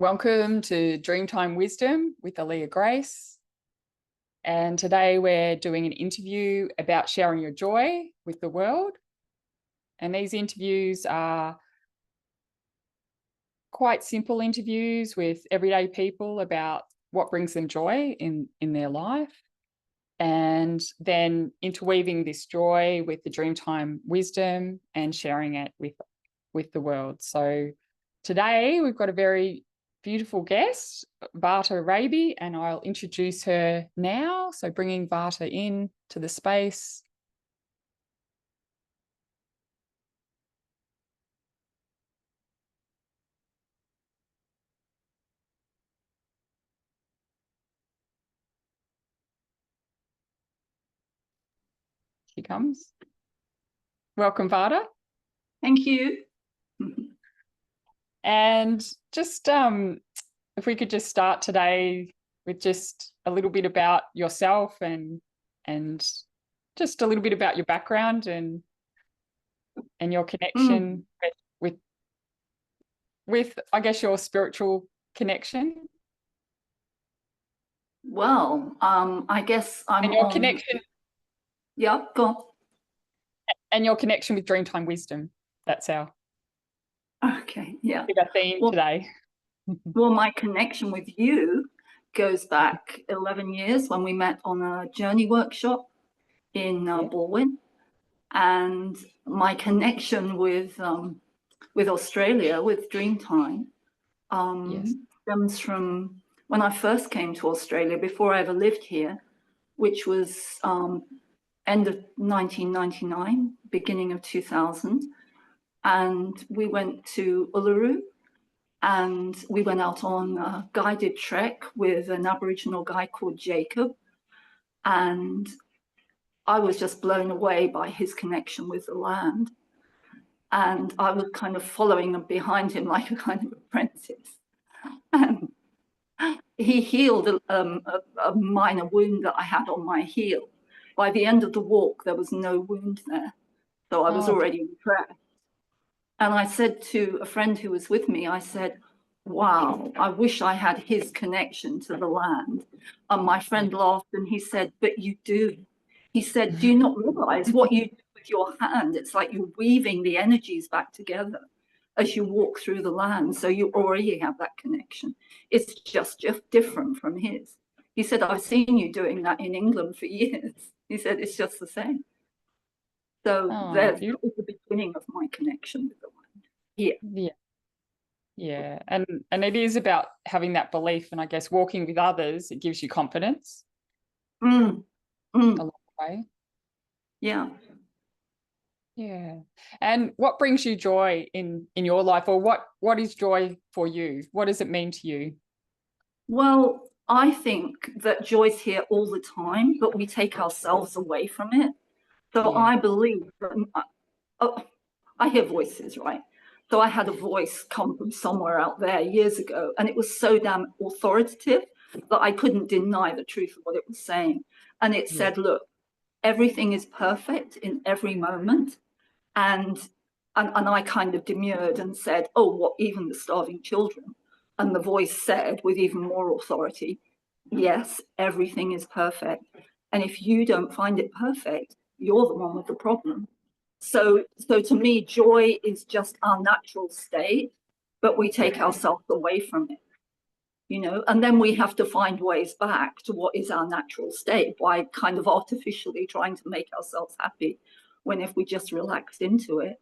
Welcome to Dreamtime Wisdom with Aaliyah Grace. And today we're doing an interview about sharing your joy with the world. And these interviews are quite simple interviews with everyday people about what brings them joy in their life. And then interweaving this joy with the Dreamtime wisdom and sharing it with the world. So today we've got a very beautiful guest, Varta Rabey, and I'll introduce her now. So bringing Varta in to the space. She comes. Welcome, Varta. Thank you. And just if we could just start today with just a little bit about yourself and just a little bit about your background and your connection with I guess your spiritual connection. Well, I guess I'm and your connection. Yeah, go on. And your connection with Dreamtime Wisdom. That's our yeah. theme today. Well, my connection with you goes back 11 years when we met on a journey workshop in Baldwin, and my connection with Australia, with Dreamtime, stems from when I first came to Australia before I ever lived here, which was end of 1999, beginning of 2000. And we went to Uluru, and we went out on a guided trek with an Aboriginal guy called Jacob. And I was just blown away by his connection with the land. And I was kind of following behind him like a kind of apprentice. And he healed a minor wound that I had on my heel. By the end of the walk, there was no wound there. So I was already impressed. And I said to a friend who was with me, I said, wow, I wish I had his connection to the land. And my friend laughed and he said, but you do. He said, do you not realize what you do with your hand? It's like you're weaving the energies back together as you walk through the land. So you already have that connection. It's just different from his. He said, I've seen you doing that in England for years. He said, it's just the same. So that was the beginning of my connection with the land. Yeah. And it is about having that belief, and I guess walking with others, it gives you confidence along the way. Yeah. And what brings you joy in your life, or what is joy for you? What does it mean to you? Well, I think that joy's here all the time, but we take ourselves away from it. So I believe that I hear voices, right? So I had a voice come from somewhere out there years ago, and it was so damn authoritative that I couldn't deny the truth of what it was saying. And it said, look, everything is perfect in every moment. And I kind of demurred and said, oh, what, even the starving children? And the voice said with even more authority, yes, everything is perfect. And if you don't find it perfect, you're the one with the problem. So to me, joy is just our natural state, but we take ourselves away from it, you know, and then we have to find ways back to what is our natural state by kind of artificially trying to make ourselves happy, when if we just relaxed into it,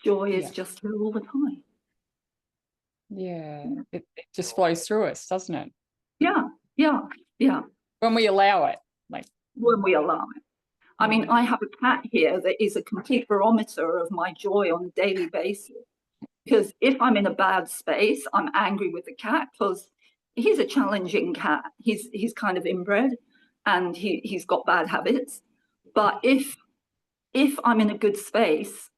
joy is just here all the time. It just flows through us, doesn't it? Yeah. When we allow it. When we allow it. I mean, I have a cat here that is a complete barometer of my joy on a daily basis. Because if I'm in a bad space, I'm angry with the cat because he's a challenging cat. He's kind of inbred and he's got bad habits. But if I'm in a good space,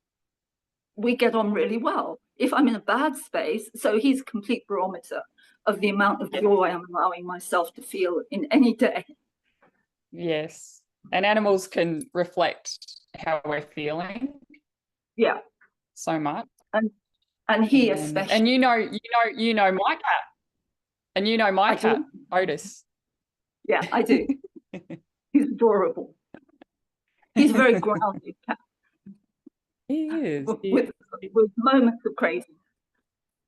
we get on really well. If I'm in a bad space, so he's a complete barometer of the amount of joy I'm allowing myself to feel in any day. Yes. And animals can reflect how we're feeling. Yeah. So much. And he especially. And you know my cat. And you know my cat, Otis. Yeah, I do. He's adorable. He's a very grounded cat. He is. With moments of crazy.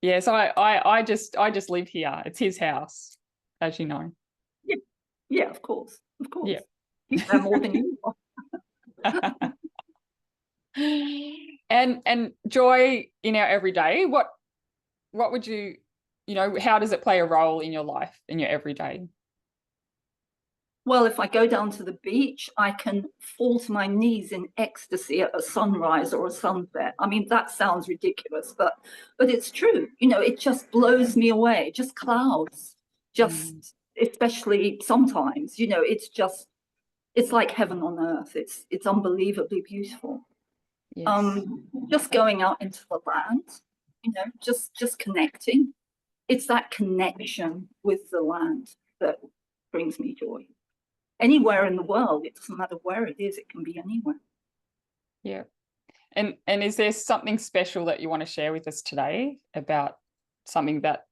Yes, I just live here. It's his house, as you know. Yeah, of course. Of course. Yeah. He's there more than you are. And joy in our everyday, what would you know, how does it play a role in your life, in your everyday? Well, if I go down to the beach, I can fall to my knees in ecstasy at a sunrise or a sunset. I mean, that sounds ridiculous, but it's true. You know, it just blows me away. Just clouds, especially sometimes, you know, it's like heaven on earth. It's unbelievably beautiful. Yes. Just going out into the land, you know, just connecting. It's that connection with the land that brings me joy. Anywhere in the world, it doesn't matter where it is, it can be anywhere. Yeah. And is there something special that you want to share with us today about something that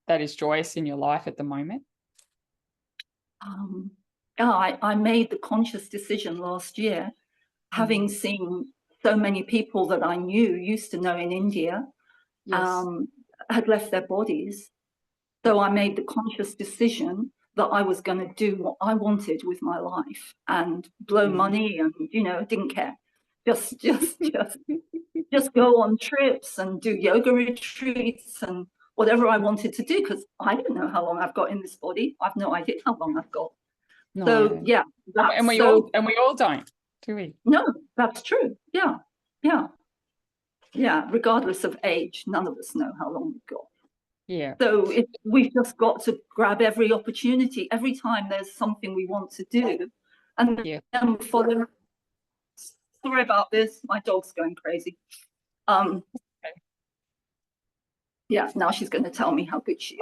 is joyous in your life at the moment? I made the conscious decision last year, having seen so many people that I used to know in India, had left their bodies. So I made the conscious decision that I was going to do what I wanted with my life and blow money, and, you know, didn't care. Just go on trips and do yoga retreats and whatever I wanted to do, because I don't know how long I've got in this body. I've no idea how long I've got. No. So yeah, and we all don't, do we? No, that's true. Yeah. Regardless of age, none of us know how long we've got. Yeah. So we've just got to grab every opportunity every time there's something we want to do, and then follow. Sorry about this. My dog's going crazy. Yeah, now she's going to tell me how good she is.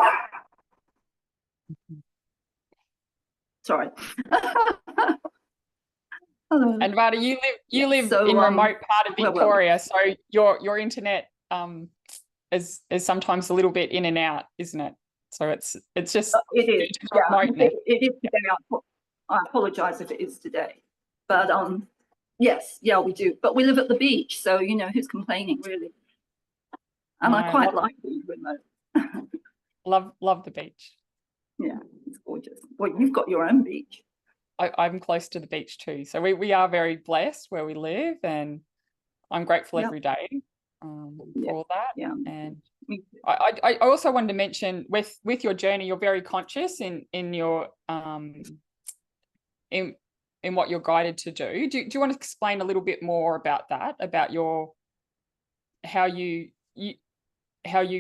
Sorry. And Varta, you live in remote part of Victoria, so your internet is sometimes a little bit in and out, isn't it? So it's just it is. It is today. I apologize if it is today, but yes, we do. But we live at the beach, so you know, who's complaining really? And I quite like being remote. love the beach. Yeah, it's gorgeous. Well, you've got your own beach. I'm close to the beach too, so we are very blessed where we live, and I'm grateful every day for that. Yeah. And I also wanted to mention with your journey, you're very conscious in your in what you're guided to do. Do you want to explain a little bit more about that, about how you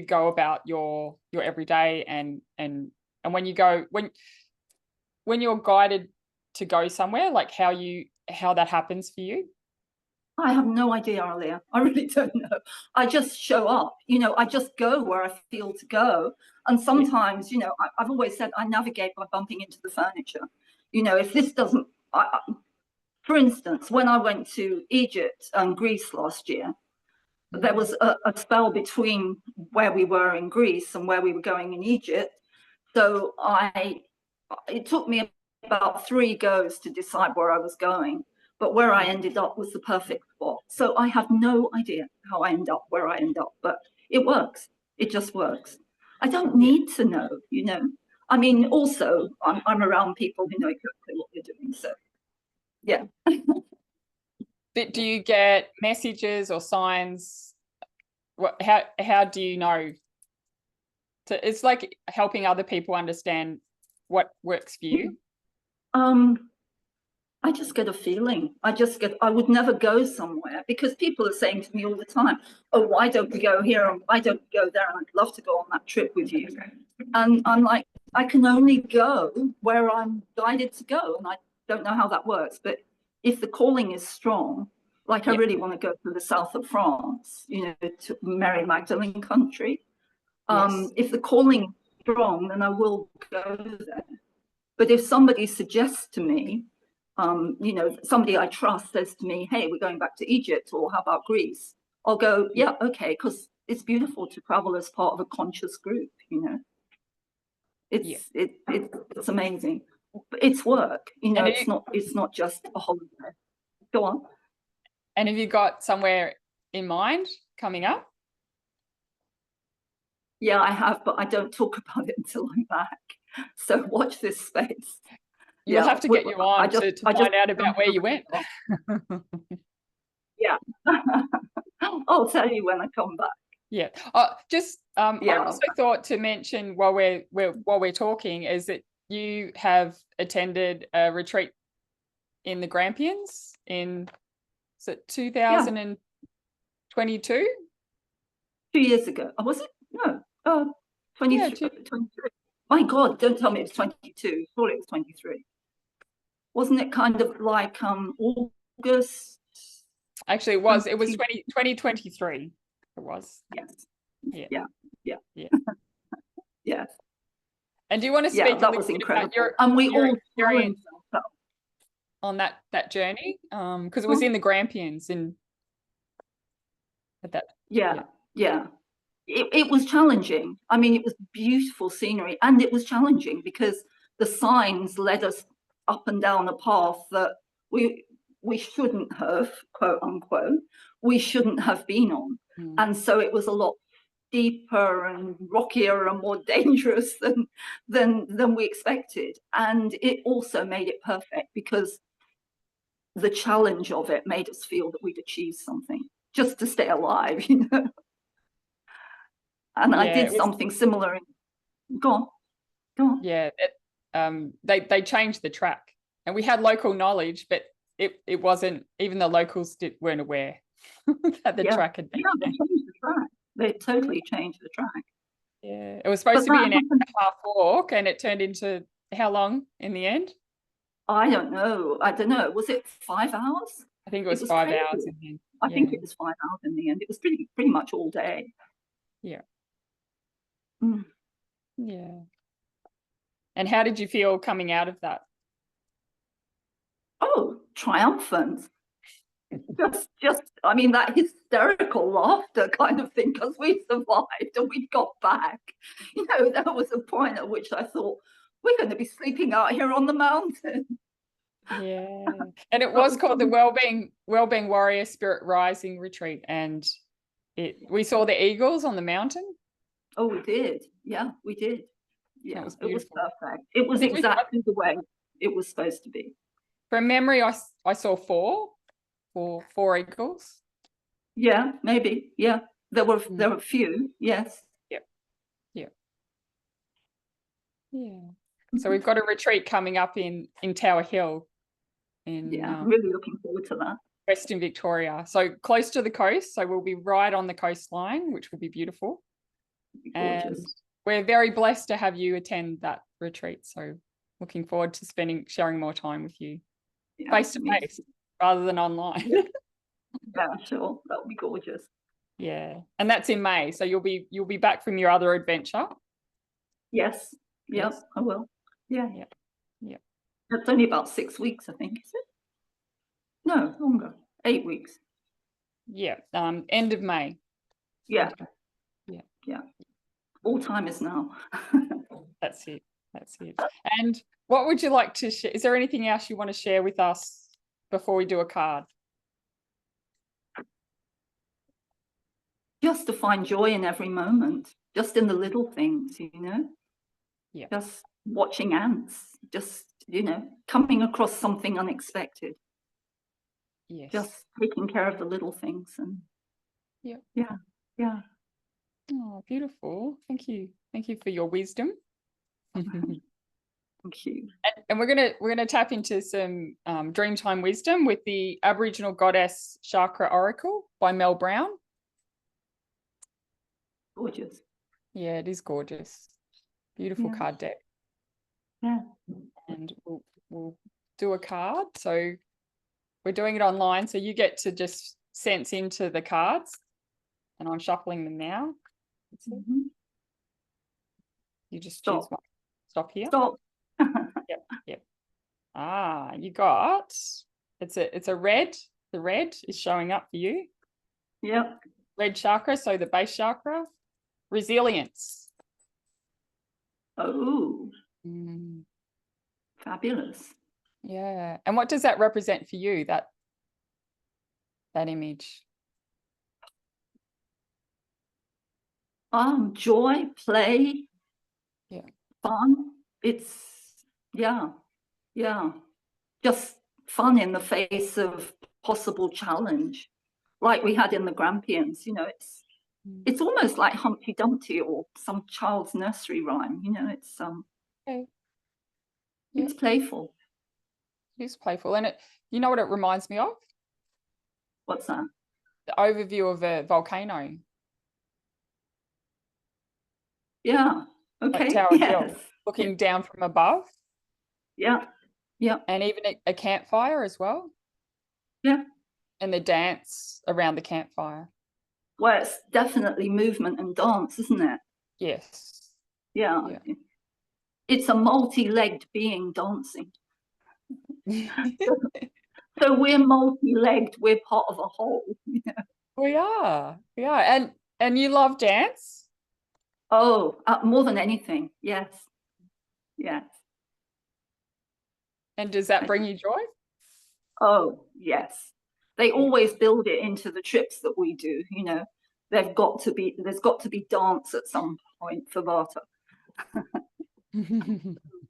go about your everyday, and when you go, when you're guided to go somewhere, like how that happens for you? I have no idea, Alia. I really don't know. I just show up, you know, I just go where I feel to go. And sometimes, you know, I've always said I navigate by bumping into the furniture. You know, if this doesn't, for instance, when I went to Egypt and Greece last year, there was a spell between where we were in Greece and where we were going in Egypt. So it took me about 3 goes to decide where I was going, but where I ended up was the perfect spot. So I have no idea how I end up where I end up, but it works. It just works. I don't need to know, you know. I mean, also, I'm around people who know exactly what they're doing, so yeah. Do you get messages or signs? How do you know? So it's like helping other people understand what works for you. I just get a feeling. I would never go somewhere, because people are saying to me all the time, oh, why don't we go here and why don't we go there? And I'd love to go on that trip with you. And I'm like, I can only go where I'm guided to go. And I don't know how that works. But if the calling is strong, like I really want to go to the south of France, you know, to Mary Magdalene country. If the calling is strong, then I will go there. But if somebody suggests to me, you know, somebody I trust says to me, hey, we're going back to Egypt, or how about Greece? I'll go, yeah, okay, because it's beautiful to travel as part of a conscious group, you know. It's amazing. It's work, you know. It's not just a holiday. Go on. And have you got somewhere in mind coming up? Yeah, I have, but I don't talk about it until I'm back. So watch this space. You'll have to get you on to find out about where you went. Yeah. I'll tell you when I come back. Yeah. I also thought to mention while we're talking is that you have attended a retreat in the Grampians in 2022? 2 years ago. Oh, was it? No. 23. My God, don't tell me it was 22. Thought it was 23. Wasn't it kind of like August? Actually, it was 2023. It was. Yes. Yeah. Yes. And do you want to speak that was incredible. And we all experience on that journey? Because it was in the Grampians at that. Yeah. It was challenging. I mean, it was beautiful scenery, and it was challenging because the signs led us up and down a path that we shouldn't have, quote unquote, we shouldn't have been on. And so it was a lot deeper and rockier and more dangerous than we expected. And it also made it perfect because the challenge of it made us feel that we'd achieved something just to stay alive, you know. And I did something similar. Go on. Yeah, they changed the track, and we had local knowledge, but it wasn't, even the locals weren't aware that the track had been changed. They changed the track. They totally changed the track. Yeah, it was supposed to be an hour and a half walk, and it turned into how long in the end? I don't know. Was it 5 hours? I think it was 5 hours in the end. I think it was 5 hours in the end. It was pretty much all day. Yeah. Yeah. And how did you feel coming out of that? Oh, triumphant. Just I mean, that hysterical laughter kind of thing, because we survived and we got back. You know, there was a point at which I thought, we're going to be sleeping out here on the mountain. Yeah. And it was called the Wellbeing Warrior Spirit Rising Retreat, and we saw the eagles on the mountain. Oh, we did. Yeah, we did. Yeah, it was perfect. It was exactly the way it was supposed to be. From memory, I saw four eagles. Yeah, maybe. Yeah, there were a few. Yes. Yeah. So we've got a retreat coming up in Tower Hill. I'm really looking forward to that. Western Victoria, so close to the coast. So we'll be right on the coastline, which will be beautiful. And we're very blessed to have you attend that retreat. So looking forward to sharing more time with you face to face rather than online. Yeah, sure. That would be gorgeous. Yeah. And that's in May. So you'll be back from your other adventure. Yes. Yep, I will. Yeah. Yeah. That's only about 6 weeks, I think, is it? No, longer. 8 weeks. Yeah. End of May. Yeah. All time is now. That's it. And what would you like to share? Is there anything else you want to share with us before we do a card? Just to find joy in every moment, just in the little things, you know. Yeah. Just watching ants, just, you know, coming across something unexpected. Yes. Just taking care of the little things. And yeah. Oh, beautiful. Thank you for your wisdom. Thank you. And we're gonna tap into some Dreamtime wisdom with the Aboriginal Goddess Chakra Oracle by Mel Brown. Gorgeous. Yeah, it is gorgeous. Beautiful card deck. Yeah. And we'll do a card. So we're doing it online, so you get to just sense into the cards, and I'm shuffling them now. You just choose one. Stop here. Stop. Yep. You got it's a red. The red is showing up for you. Yep. red chakra, so the base chakra, resilience. Oh, Mm, fabulous. yeah. And what does that represent for you, that image? Joy, play, Yeah. fun. It's, yeah, just fun in the face of possible challenge, like we had in the Grampians. It's almost like Humpty Dumpty or some child's nursery rhyme. Okay. Yeah. It's playful. It's playful. And you know what it reminds me of? What's that? The overview of a volcano, Yeah. like Okay. Tower Yes. Hill, looking down from above. Yeah. Yeah. And even a campfire as well. Yeah. And the dance around the campfire. Well, it's definitely movement and dance, isn't it? Yes. Yeah. It's a multi-legged being dancing. So we're multi-legged, we're part of a whole. We are. And you love dance? Oh, more than anything. Yes. Yes. And does that bring you joy? Oh, yes. They always build it into the trips that we do. There's got to be dance at some point for Varta.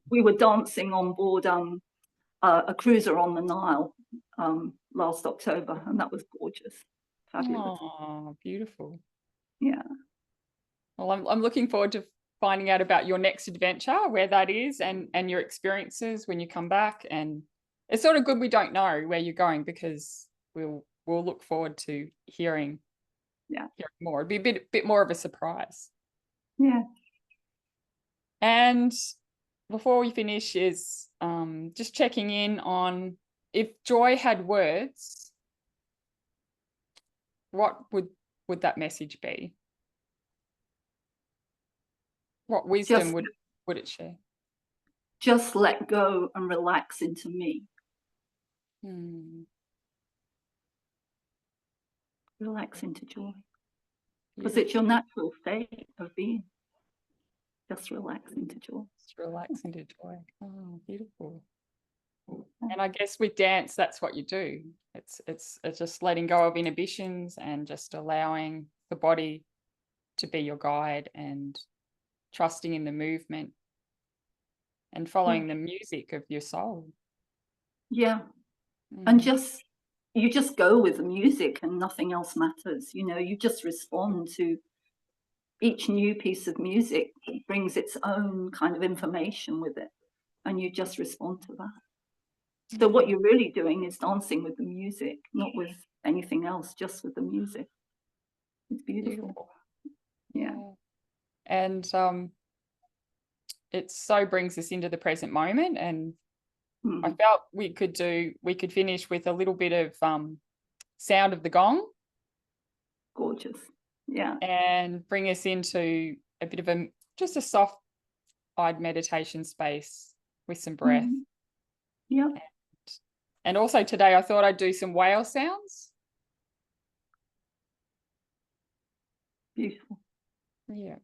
We were dancing on board a cruiser on the Nile last October, and that was gorgeous. Fabulous. Oh, beautiful. Yeah. Well, I'm looking forward to finding out about your next adventure, where that is, and your experiences when you come back. And it's sort of good we don't know where you're going, because we'll look forward to hearing more. It'd be a bit more of a surprise. Yeah. And before we finish is just checking in on, if joy had words, what would that message be? What wisdom would it share? Just let go and relax into me. Relax into joy. Because it's your natural state of being. Just relax into joy. Just relax into joy. Oh, beautiful. And I guess with dance, that's what you do. It's just letting go of inhibitions and just allowing the body to be your guide, and trusting in the movement and following the music of your soul. Yeah. And you just go with the music and nothing else matters. You just respond to each new piece of music. It brings its own kind of information with it, and you just respond to that. So what you're really doing is dancing with the music, not with anything else, just with the music. It's beautiful. Yeah. And it so brings us into the present moment. And I felt we could finish with a little bit of sound of the gong. Gorgeous. Yeah. And bring us into a bit of just a soft-eyed meditation space with some breath. Yeah. And also today I thought I'd do some whale sounds. Beautiful. Yeah.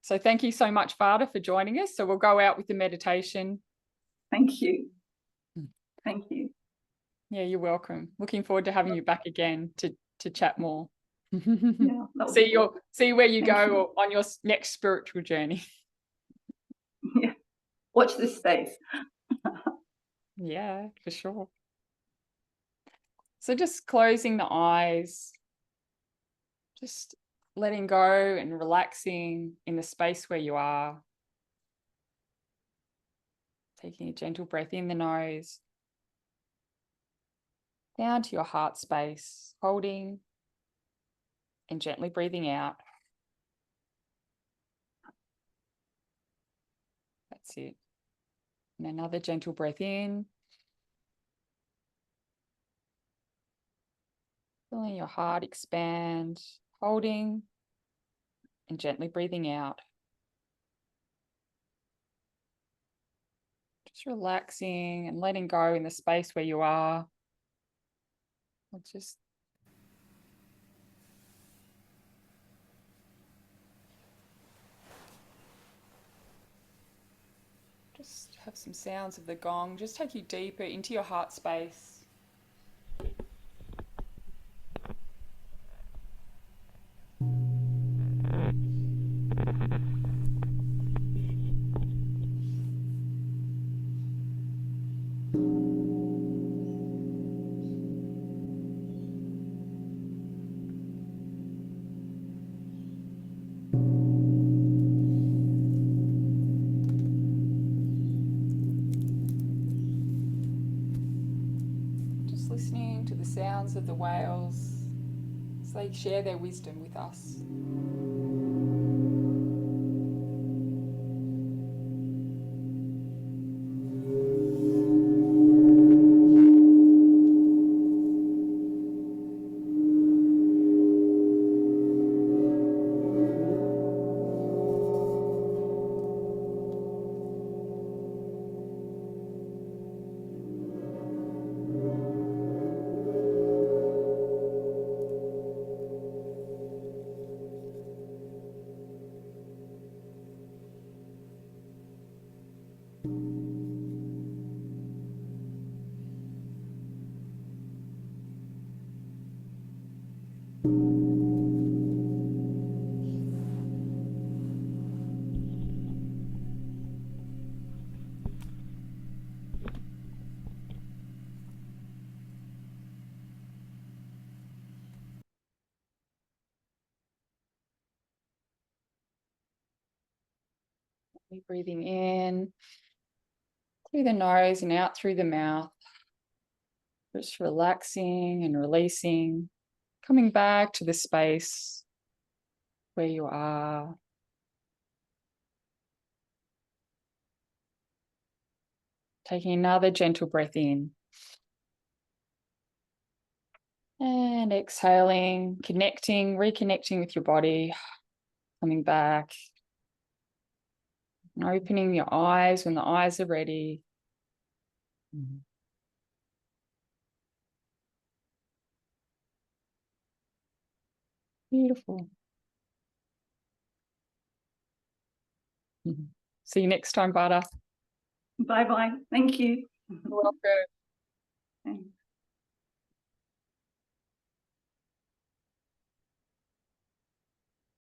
So thank you so much, Varta, for joining us. So we'll go out with the meditation. Thank you. Thank you. Yeah, you're welcome. Looking forward to having you back again to chat more. Yeah, see where you go on your next spiritual journey. Yeah. Watch this space. Yeah, for sure. So just closing the eyes, just letting go and relaxing in the space where you are. Taking a gentle breath in the nose, down to your heart space, holding and gently breathing out. That's it. And another gentle breath in. Feeling your heart expand, holding and gently breathing out. Just relaxing and letting go in the space where you are. Just have some sounds of the gong just take you deeper into your heart space. Just listening to the sounds of the whales as they share their wisdom with us. Breathing in through the nose and out through the mouth. Just relaxing and releasing, coming back to the space where you are. Taking another gentle breath in. And exhaling, connecting, reconnecting with your body, coming back. And opening your eyes when the eyes are ready. Beautiful. See you next time, Varta. Bye-bye. Thank you. You're welcome. Thanks.